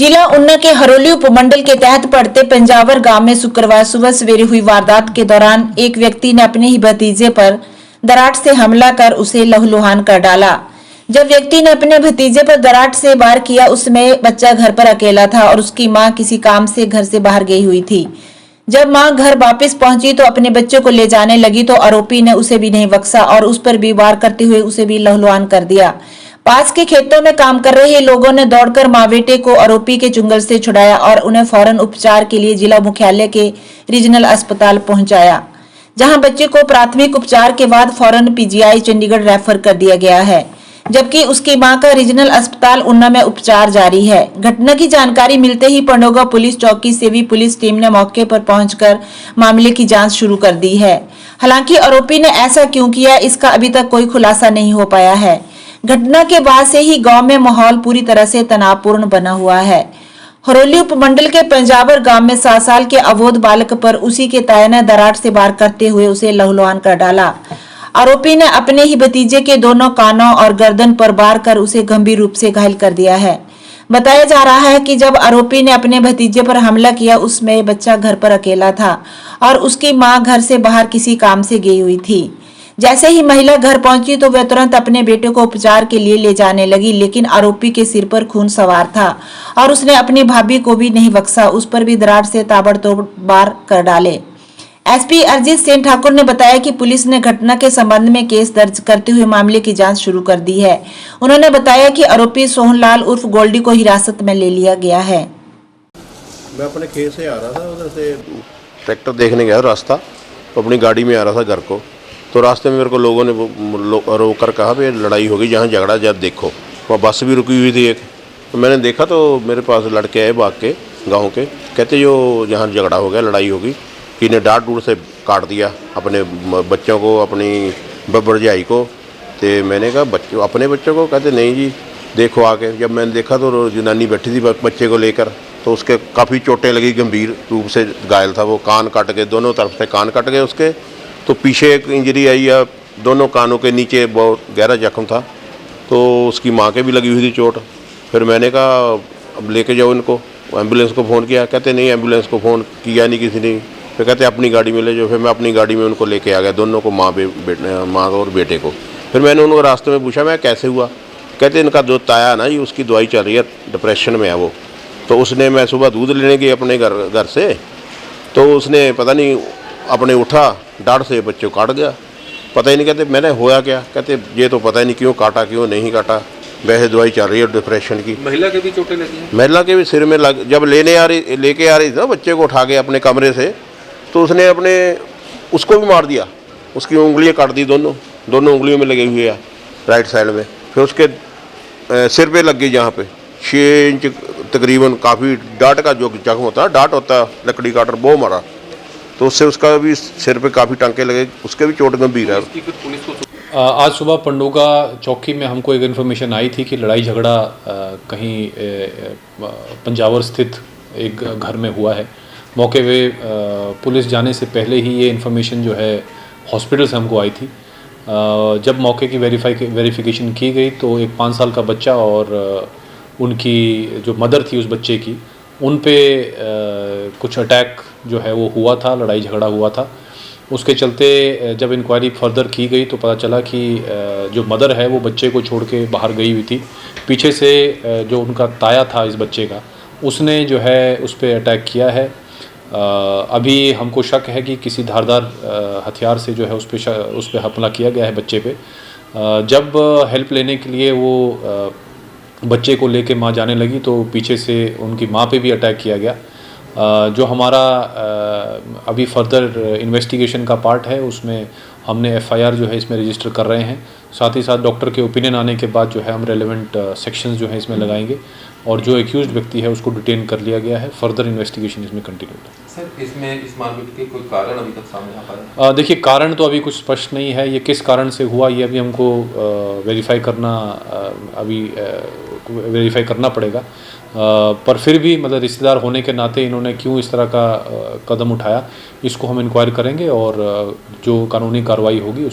जिला ऊना के हरोली उपमंडल के तहत पड़ते पंजावर गांव में शुक्रवार सुबह सवेरे हुई वारदात के दौरान एक व्यक्ति ने अपने ही भतीजे पर दराट से हमला कर उसे लहूलुहान कर डाला। जब व्यक्ति ने अपने भतीजे पर दराट से वार किया, उसमें बच्चा घर पर अकेला था और उसकी मां किसी काम से घर से बाहर गई हुई थी। जब मां घर वापस पहुंची तो अपने बच्चे को ले जाने लगी तो आरोपी ने उसे भी नहीं बख्शा और उस पर भी वार करते हुए उसे भी लहूलुहान कर दिया। पास के खेतों में काम कर रहे लोगों ने दौड़कर मां बेटे को आरोपी के चुंगल से छुड़ाया और उन्हें फौरन उपचार के लिए जिला मुख्यालय के रीजनल अस्पताल पहुंचाया, जहां बच्चे को प्राथमिक उपचार के बाद फौरन पीजीआई चंडीगढ़ रेफर कर दिया गया है, जबकि उसकी मां का रीजनल अस्पताल ऊना में उपचार जारी है। घटना की जानकारी मिलते ही पंडोगा पुलिस चौकी से भी पुलिस टीम ने मौके पर पहुंचकर मामले की जांच शुरू कर दी है। हालांकि आरोपी ने ऐसा क्यों किया, इसका अभी तक कोई खुलासा नहीं हो पाया है। घटना के बाद से ही गांव में माहौल पूरी तरह से तनावपूर्ण बना हुआ है। हरोली उपमंडल के पंजावर गांव में 7 साल के अबोध बालक पर उसी के ताया ने दरार से वार करते हुए उसे लहूलुहान कर डाला। आरोपी ने अपने ही भतीजे के दोनों कानों और गर्दन पर वार कर उसे गंभीर रूप से घायल कर दिया है। बताया जा रहा है कि जब आरोपी ने अपने भतीजे पर हमला किया, उसमें बच्चा घर पर अकेला था और उसकी मां घर से बाहर किसी काम से गई हुई थी। जैसे ही महिला घर पहुंची तो वह तुरंत अपने बेटे को उपचार के लिए ले जाने लगी, लेकिन आरोपी के सिर पर खून सवार था और उसने अपनी भाभी को भी नहीं बख्शा, उस पर भी दरार से ताबड़तोड़ वार कर डाले। एसपी अरजीत सेन ठाकुर ने बताया कि पुलिस ने घटना के संबंध में केस दर्ज करते हुए मामले की जांच शुरू कर दी है। उन्होंने बताया कि आरोपी सोहनलाल उर्फ गोल्डी को हिरासत में ले लिया गया है। मैं अपने खेत से आ रहा था, उधर से ट्रैक्टर देखने गया रास्ता, तो अपनी गाड़ी में आ रहा था घर को, तो रास्ते में मेरे को लोगों ने रोक कर कहा भी लड़ाई होगी, जहाँ झगड़ा जब देखो। वहाँ बस भी रुकी हुई थी एक, तो मैंने देखा तो मेरे पास लड़के आए भाग के गाँव के, कहते जो यहाँ झगड़ा हो गया, लड़ाई होगी, कि ने डांट डूट से काट दिया अपने बच्चों को, अपनी भरजाई को। तो मैंने कहा बच्चों, अपने बच्चों को? कहते नहीं जी देखो आके। जब मैंने देखा तो जनानी बैठी थी बच्चे को लेकर, तो उसके काफ़ी चोटें लगी, गंभीर रूप से घायल था वो, कान कट गए, दोनों तरफ से कान कट गए उसके। तो पीछे एक इंजरी आई है, दोनों कानों के नीचे बहुत गहरा जख्म था, तो उसकी माँ के भी लगी हुई थी चोट। फिर मैंने कहा अब लेके जाओ इनको, एम्बुलेंस को फ़ोन किया, कहते नहीं एम्बुलेंस को फ़ोन किया नहीं किसी ने। फिर कहते अपनी गाड़ी में ले जाओ। फिर मैं अपनी गाड़ी में उनको लेके आ गया, दोनों को, माँ और बेटे को। फिर मैंने उनको रास्ते में पूछा मैं कैसे हुआ, कहते इनका जो ताया ना, ये उसकी दवाई चल रही है, डिप्रेशन में है वो। तो उसने, मैं सुबह दूध लेने गई अपने घर से, तो उसने पता नहीं अपने उठा, डांट से बच्चे को काट गया, पता ही नहीं। कहते मैंने होया क्या, कहते ये तो पता ही नहीं क्यों काटा क्यों नहीं काटा, वैसे दवाई चल रही है डिप्रेशन की। महिला के भी चोटें लगी हैं? महिला के भी सिर में लग, जब लेके आ रही थी ना बच्चे को उठा के अपने कमरे से, तो उसने अपने उसको भी मार दिया, उसकी उंगलियां काट दी, दोनों उंगलियों में लगी हुई है राइट साइड में। फिर उसके सिर पे लग गई, जहाँ पे 6 इंच तकरीबन, काफ़ी डांट का जो जख्म होता है, डांट होता है लकड़ी काटर, वो मारा, तो उससे उसका भी सिर पे काफ़ी टांके लगे, उसके भी चोट गंभीर है। आज सुबह पंडोगा चौकी में हमको एक इन्फॉर्मेशन आई थी कि लड़ाई झगड़ा कहीं पंजावर स्थित एक घर में हुआ है। मौके पे पुलिस जाने से पहले ही ये इन्फॉर्मेशन जो है हॉस्पिटल से हमको आई थी। जब मौके की वेरिफिकेशन की गई तो एक 5 साल का बच्चा और उनकी जो मदर थी उस बच्चे की, उन पे कुछ अटैक जो है वो हुआ था, लड़ाई झगड़ा हुआ था। उसके चलते जब इंक्वायरी फर्दर की गई तो पता चला कि जो मदर है वो बच्चे को छोड़ के बाहर गई हुई थी। पीछे से जो उनका ताया था इस बच्चे का, उसने जो है उस पर अटैक किया है। अभी हमको शक है कि किसी धारदार हथियार से जो है उस पर हमला किया गया है बच्चे पे। जब हेल्प लेने के लिए वो बच्चे को लेके माँ जाने लगी तो पीछे से उनकी माँ पे भी अटैक किया गया। जो हमारा अभी फर्दर इन्वेस्टिगेशन का पार्ट है, उसमें हमने एफआईआर जो है इसमें रजिस्टर कर रहे हैं। साथ ही साथ डॉक्टर के ओपिनियन आने के बाद जो है हम रेलेवेंट सेक्शंस जो है इसमें लगाएंगे और जो एक्यूज्ड व्यक्ति है उसको डिटेन कर लिया गया है। फर्दर इन्वेस्टिगेशन इसमें कंटिन्यू है। सर, इसमें इस मारपीट के कोई कारण अभी तक सामने आ पाया? देखिए, कारण तो अभी कुछ स्पष्ट नहीं है, ये किस कारण से हुआ ये अभी हमको वेरीफाई करना पड़ेगा। पर फिर भी मतलब रिश्तेदार होने के नाते इन्होंने क्यों इस तरह का कदम उठाया, इसको हम इंक्वायर करेंगे और जो कानूनी कार्रवाई होगी